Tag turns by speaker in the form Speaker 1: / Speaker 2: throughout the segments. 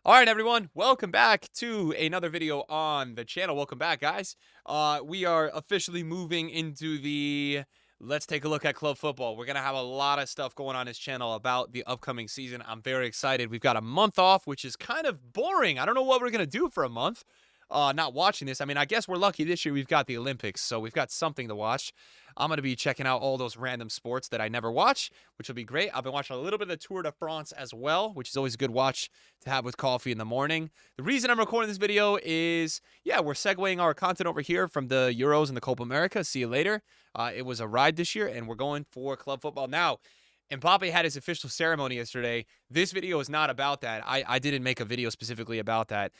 Speaker 1: All right, everyone, welcome back to another video on the channel. Welcome back, guys. We are officially moving into the let's take a look at club football. We're going to have a lot of stuff going on this channel about the upcoming season. I'm very excited. We've got a month off, which is kind of boring. I don't know what we're going to do for a month. Not watching this. I mean, I guess we're lucky this year we've got the Olympics, so we've got something to watch. I'm going to be checking out all those random sports that I never watch, which will be great. I've been watching a little bit of the Tour de France as well, which is always a good watch to have with coffee in the morning. The reason I'm recording this video is, yeah, we're segueing our content over here from the Euros and the Copa America. See you later. It was a ride this year, and we're going for club football now. Mbappe had his official ceremony yesterday. This video is not about that. I didn't make a video specifically about that.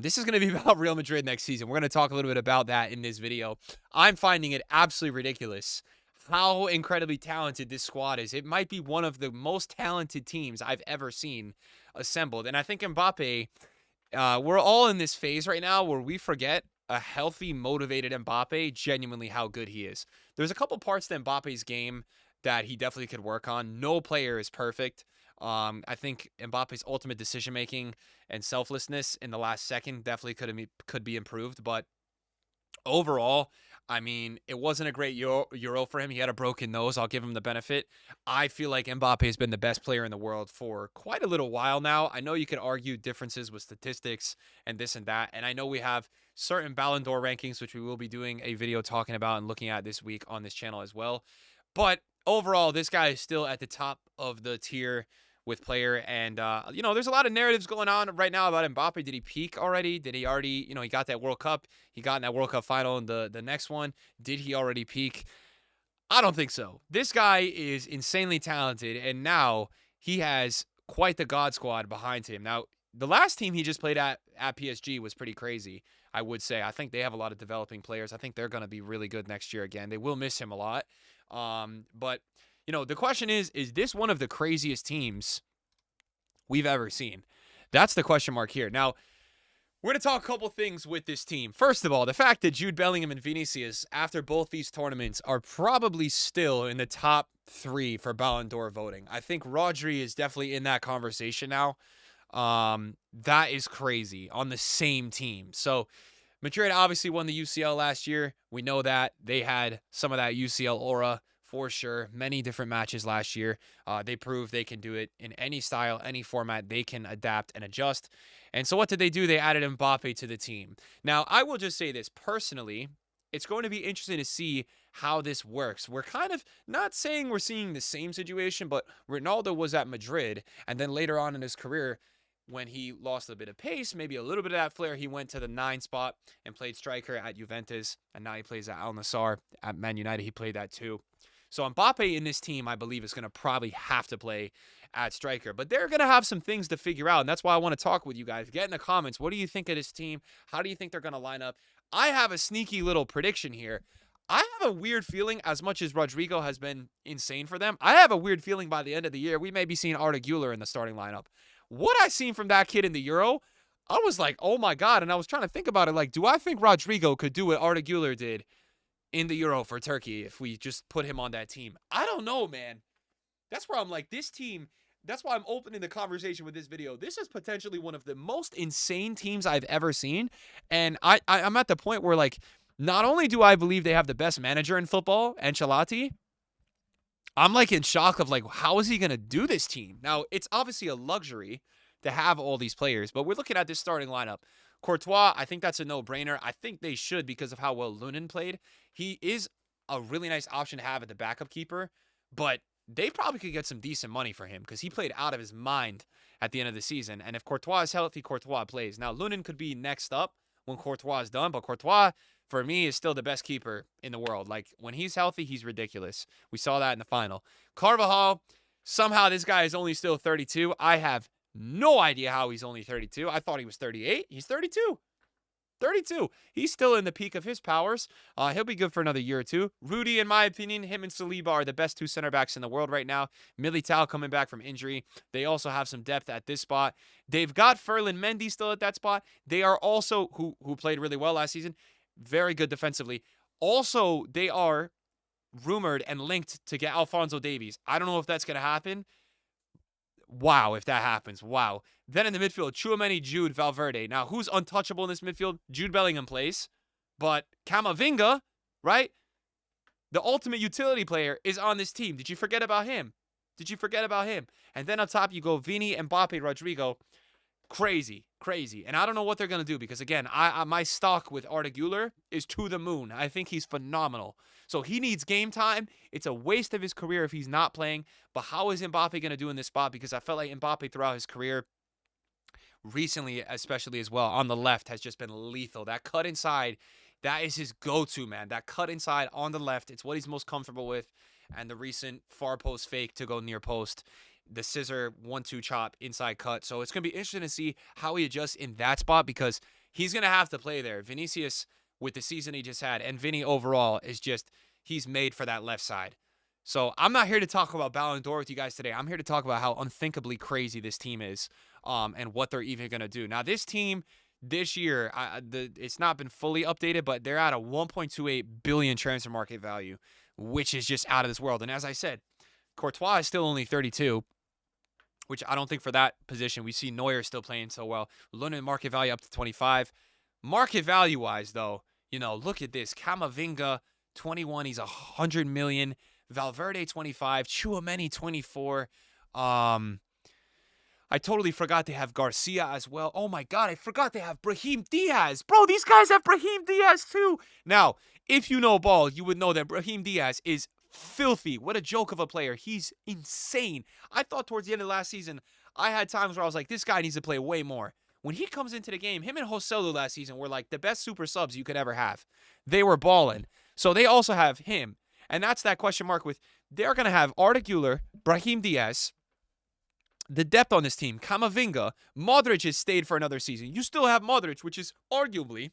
Speaker 1: This is going to be about Real Madrid next season. We're going to talk a little bit about that in this video. I'm finding it absolutely ridiculous how incredibly talented this squad is. It might be one of the most talented teams I've ever seen assembled. And I think Mbappe, we're all in this phase right now where we forget a healthy, motivated Mbappe, genuinely how good he is. There's a couple parts to Mbappe's game that he definitely could work on. No player is perfect. I think Mbappe's ultimate decision-making and selflessness in the last second definitely could be improved. But overall, I mean, it wasn't a great Euro for him. He had a broken nose. I'll give him the benefit. I feel like Mbappe has been the best player in the world for quite a little while now. I know you could argue differences with statistics and this and that. And I know we have certain Ballon d'Or rankings, which we will be doing a video talking about and looking at this week on this channel as well. But overall, this guy is still at the top of the tier with player. And, there's a lot of narratives going on right now about Mbappe. Did he peak already? Did he already, he got that World Cup. He got in that World Cup final in the next one. Did he already peak? I don't think so. This guy is insanely talented. And now he has quite the God squad behind him. Now, the last team he just played at PSG was pretty crazy, I would say. I think they have a lot of developing players. I think they're going to be really good next year again. They will miss him a lot. But the question is this one of the craziest teams we've ever seen? That's the question mark here. Now, we're going to talk a couple things with this team. First of all, the fact that Jude Bellingham and Vinicius, after both these tournaments, are probably still in the top 3 for Ballon d'Or voting. I think Rodri is definitely in that conversation now. That is crazy on the same team. So Madrid obviously won the UCL last year. We know that. They had some of that UCL aura for sure. Many different matches last year. They proved they can do it in any style, any format. They can adapt and adjust. And so what did they do? They added Mbappe to the team. Now, I will just say this personally. It's going to be interesting to see how this works. We're kind of not saying we're seeing the same situation, but Ronaldo was at Madrid, and then later on in his career, when he lost a bit of pace, maybe a little bit of that flair, he went to the 9 spot and played striker at Juventus, and now he plays at Al Nassr. At Man United, he played that too. So Mbappe in this team, I believe, is going to probably have to play at striker. But they're going to have some things to figure out, and that's why I want to talk with you guys. Get in the comments. What do you think of this team? How do you think they're going to line up? I have a sneaky little prediction here. I have a weird feeling, as much as Rodrigo has been insane for them, I have a weird feeling by the end of the year, we may be seeing Arda Güler in the starting lineup. What I seen from that kid in the Euro, I was like, oh my God. And I was trying to think about it. Like, do I think Rodrigo could do what Arda Güler did in the Euro for Turkey if we just put him on that team? I don't know, man. That's where I'm like, this team, that's why I'm opening the conversation with this video. This is potentially one of the most insane teams I've ever seen. And I'm at the point where, like, not only do I believe they have the best manager in football, Ancelotti, I'm like in shock of like, how is he going to do this team? Now, it's obviously a luxury to have all these players, but we're looking at this starting lineup. Courtois, I think that's a no-brainer. I think they should because of how well Lunin played. He is a really nice option to have at the backup keeper, but they probably could get some decent money for him because he played out of his mind at the end of the season. And if Courtois is healthy, Courtois plays. Now, Lunin could be next up when Courtois is done, but Courtois, for me, is still the best keeper in the world. Like, when he's healthy, he's ridiculous. We saw that in the final. Carvajal, somehow this guy is only still 32. I have no idea how he's only 32. I thought he was 38. He's 32. 32. He's still in the peak of his powers. He'll be good for another year or two. Rudy, in my opinion, him and Saliba are the best 2 center backs in the world right now. Militao coming back from injury. They also have some depth at this spot. They've got Ferland Mendy still at that spot. They are also, who played really well last season, very good defensively. Also, they are rumored and linked to get Alphonso Davies. I don't know if that's going to happen, Wow, if that happens. Wow. Then in the midfield, Tchouaméni, Jude, Valverde. Now, who's untouchable in this midfield? Jude Bellingham plays. But Camavinga, right? The ultimate utility player is on this team. Did you forget about him? Did you forget about him? And then on top, you go Vini, Mbappe, Rodrigo. Crazy, crazy. And I don't know what they're going to do because, again, my stock with Arda Güler is to the moon. I think he's phenomenal. So he needs game time. It's a waste of his career if he's not playing. But how is Mbappe going to do in this spot? Because I felt like Mbappe throughout his career, recently especially as well, on the left has just been lethal. That cut inside, that is his go-to, man. That cut inside on the left, it's what he's most comfortable with. And the recent far post fake to go near post, the scissor 1-2 chop inside cut. So it's going to be interesting to see how he adjusts in that spot because he's going to have to play there. Vinicius, with the season he just had, and Vinny overall, is just, he's made for that left side. So I'm not here to talk about Ballon d'Or with you guys today. I'm here to talk about how unthinkably crazy this team is, and what they're even going to do. Now, this team this year, it's not been fully updated, but they're at a 1.28 billion transfer market value, which is just out of this world. And as I said, Courtois is still only 32, which I don't think for that position. We see Neuer still playing so well. London market value up to 25. Market value-wise, though, look at this. Camavinga, 21. He's 100 million. Valverde, 25. Tchouaméni, 24. I totally forgot they have Garcia as well. Oh, my God. I forgot they have Brahim Diaz. Bro, these guys have Brahim Diaz, too. Now, if you know ball, you would know that Brahim Diaz is filthy. What a joke of a player. He's insane. I thought towards the end of last season, I had times where I was like, this guy needs to play way more. When he comes into the game, him and Joselu last season were like the best super subs you could ever have. They were balling. So they also have him. And that's that question mark with, they're going to have Arda Güler, Brahim Diaz, the depth on this team, Camavinga. Modric has stayed for another season. You still have Modric, which is arguably,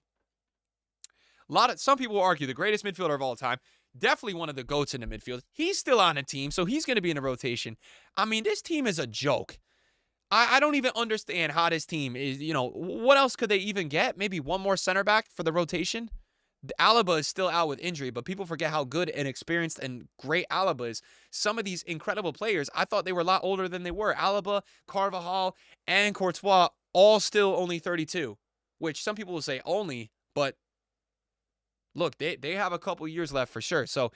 Speaker 1: some people will argue, the greatest midfielder of all time. Definitely one of the GOATs in the midfield. He's still on a team, so he's going to be in a rotation. I mean, this team is a joke. I don't even understand how this team is, what else could they even get? Maybe one more center back for the rotation? Alaba is still out with injury, but people forget how good and experienced and great Alaba is. Some of these incredible players, I thought they were a lot older than they were. Alaba, Carvajal, and Courtois, all still only 32, which some people will say only, but look, they have a couple years left for sure. So,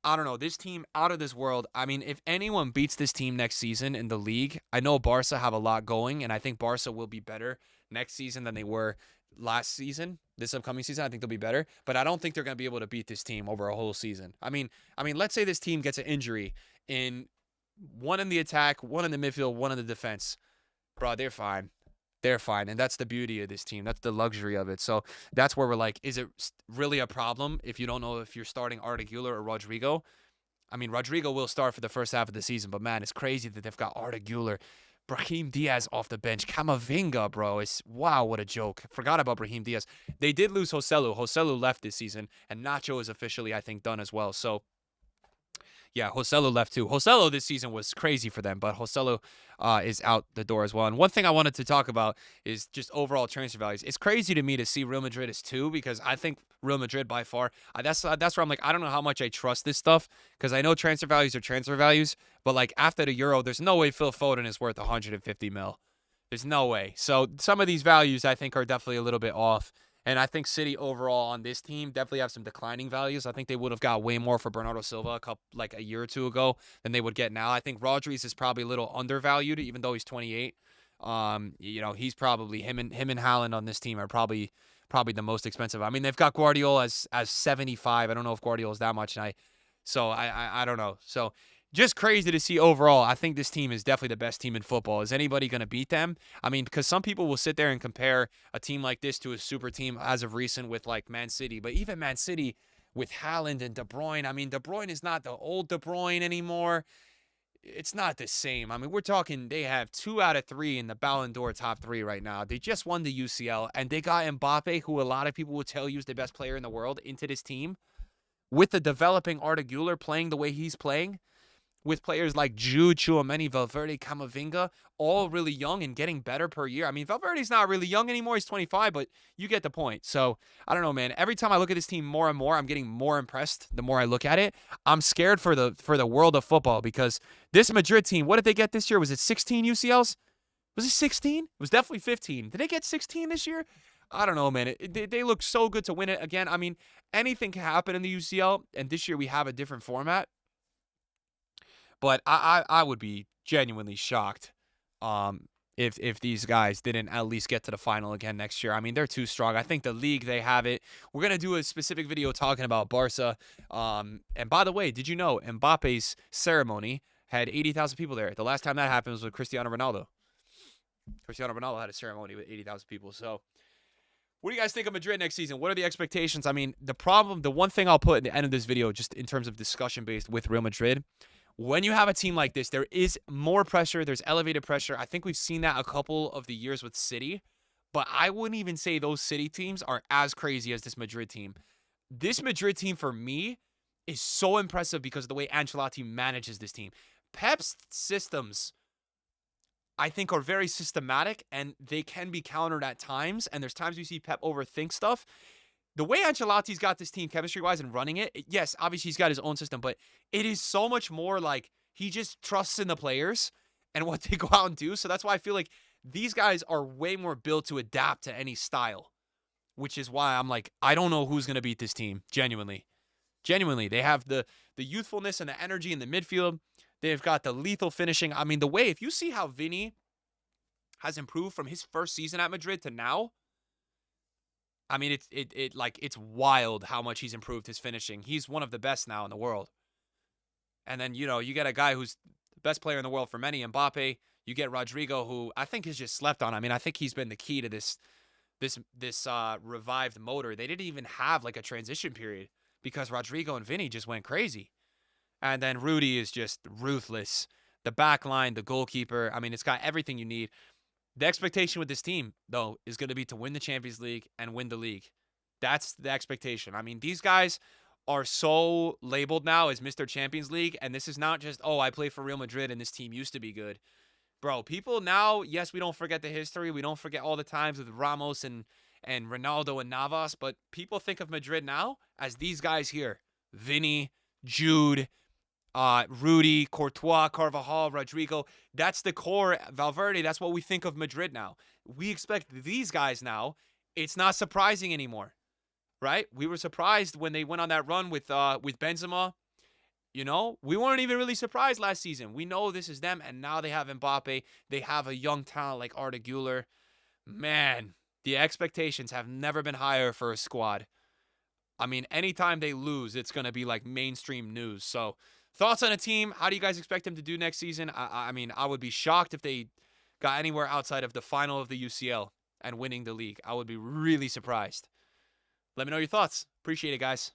Speaker 1: I don't know. This team, out of this world. I mean, if anyone beats this team next season in the league, I know Barca have a lot going, and I think Barca will be better next season than they were last season. This upcoming season, I think they'll be better. But I don't think they're going to be able to beat this team over a whole season. I mean, let's say this team gets an injury in one in the attack, one in the midfield, one in the defense. Bro, they're fine. They're fine. And that's the beauty of this team. That's the luxury of it. So that's where we're like, is it really a problem if you don't know if you're starting Arda Güler or Rodrigo? I mean, Rodrigo will start for the first half of the season, but man, it's crazy that they've got Arda Güler, Brahim Diaz off the bench, Camavinga, bro. Wow, what a joke. Forgot about Brahim Diaz. They did lose Joselu. Joselu left this season, and Nacho is officially, I think, done as well. So, yeah, Joselu left too. Joselu this season was crazy for them, but Joselu is out the door as well. And one thing I wanted to talk about is just overall transfer values. It's crazy to me to see Real Madrid as 2 because I think Real Madrid by far, that's where I'm like, I don't know how much I trust this stuff because I know transfer values are transfer values, but like after the Euro, there's no way Phil Foden is worth 150 mil. There's no way. So some of these values I think are definitely a little bit off. And I think City overall on this team definitely have some declining values. I think they would have got way more for Bernardo Silva a year or two ago than they would get now. I think Rodri's is probably a little undervalued, even though he's 28. He's probably him and Haaland on this team are probably the most expensive. I mean, they've got Guardiola as 75. I don't know if Guardiola's that much, I don't know. So just crazy to see overall. I think this team is definitely the best team in football. Is anybody going to beat them? I mean, because some people will sit there and compare a team like this to a super team as of recent with like Man City. But even Man City with Haaland and De Bruyne, I mean, De Bruyne is not the old De Bruyne anymore. It's not the same. I mean, we're talking they have 2 out of 3 in the Ballon d'Or top 3 right now. They just won the UCL, and they got Mbappe, who a lot of people would tell you is the best player in the world, into this team. With the developing Arda Güler playing the way he's playing, with players like Jude, Tchouaméni, Valverde, Camavinga, all really young and getting better per year. I mean, Valverde's not really young anymore. He's 25, but you get the point. So, I don't know, man. Every time I look at this team more and more, I'm getting more impressed the more I look at it. I'm scared for the world of football because this Madrid team, what did they get this year? Was it 16 UCLs? Was it 16? It was definitely 15. Did they get 16 this year? I don't know, man. They look so good to win it again. I mean, anything can happen in the UCL, and this year we have a different format. But I would be genuinely shocked if these guys didn't at least get to the final again next year. I mean, they're too strong. I think the league, they have it. We're going to do a specific video talking about Barca. And by the way, did you know Mbappe's ceremony had 80,000 people there? The last time that happened was with Cristiano Ronaldo. Cristiano Ronaldo had a ceremony with 80,000 people. So what do you guys think of Madrid next season? What are the expectations? I mean, the one thing I'll put in the end of this video, just in terms of discussion based with Real Madrid, when you have a team like this, there is more pressure. There's elevated pressure. I think we've seen that a couple of the years with City, but I wouldn't even say those City teams are as crazy as this Madrid team. This Madrid team, for me, is so impressive because of the way Ancelotti manages this team. Pep's systems, I think, are very systematic, and they can be countered at times, and there's times we see Pep overthink stuff. The way Ancelotti's got this team chemistry-wise and running it, yes, obviously he's got his own system, but it is so much more like he just trusts in the players and what they go out and do. So that's why I feel like these guys are way more built to adapt to any style, which is why I'm like, I don't know who's going to beat this team, genuinely. Genuinely, they have the youthfulness and the energy in the midfield. They've got the lethal finishing. I mean, the way, if you see how Vini has improved from his first season at Madrid to now, I mean, it's wild how much he's improved his finishing. He's one of the best now in the world. And then, you get a guy who's the best player in the world for many, Mbappe. You get Rodrigo, who I think is just slept on. I mean, I think he's been the key to this revived motor. They didn't even have like a transition period because Rodrigo and Vinny just went crazy. And then Rudy is just ruthless. The back line, the goalkeeper. I mean, it's got everything you need. The expectation with this team, though, is going to be to win the Champions League and win the league. That's the expectation. I mean, these guys are so labeled now as Mr. Champions League, and this is not just, oh, I play for Real Madrid and this team used to be good. Bro, people now, yes, we don't forget the history. We don't forget all the times with Ramos and Ronaldo and Navas, but people think of Madrid now as these guys here. Vinny, Jude, Rudy, Courtois, Carvajal, Rodrigo. That's the core. Valverde, that's what we think of Madrid now. We expect these guys now. It's not surprising anymore, right? We were surprised when they went on that run with Benzema. We weren't even really surprised last season. We know this is them, and now they have Mbappe. They have a young talent like Arda Güler. Man, the expectations have never been higher for a squad. I mean, anytime they lose, it's going to be like mainstream news. So, thoughts on a team? How do you guys expect them to do next season? I mean, I would be shocked if they got anywhere outside of the final of the UCL and winning the league. I would be really surprised. Let me know your thoughts. Appreciate it, guys.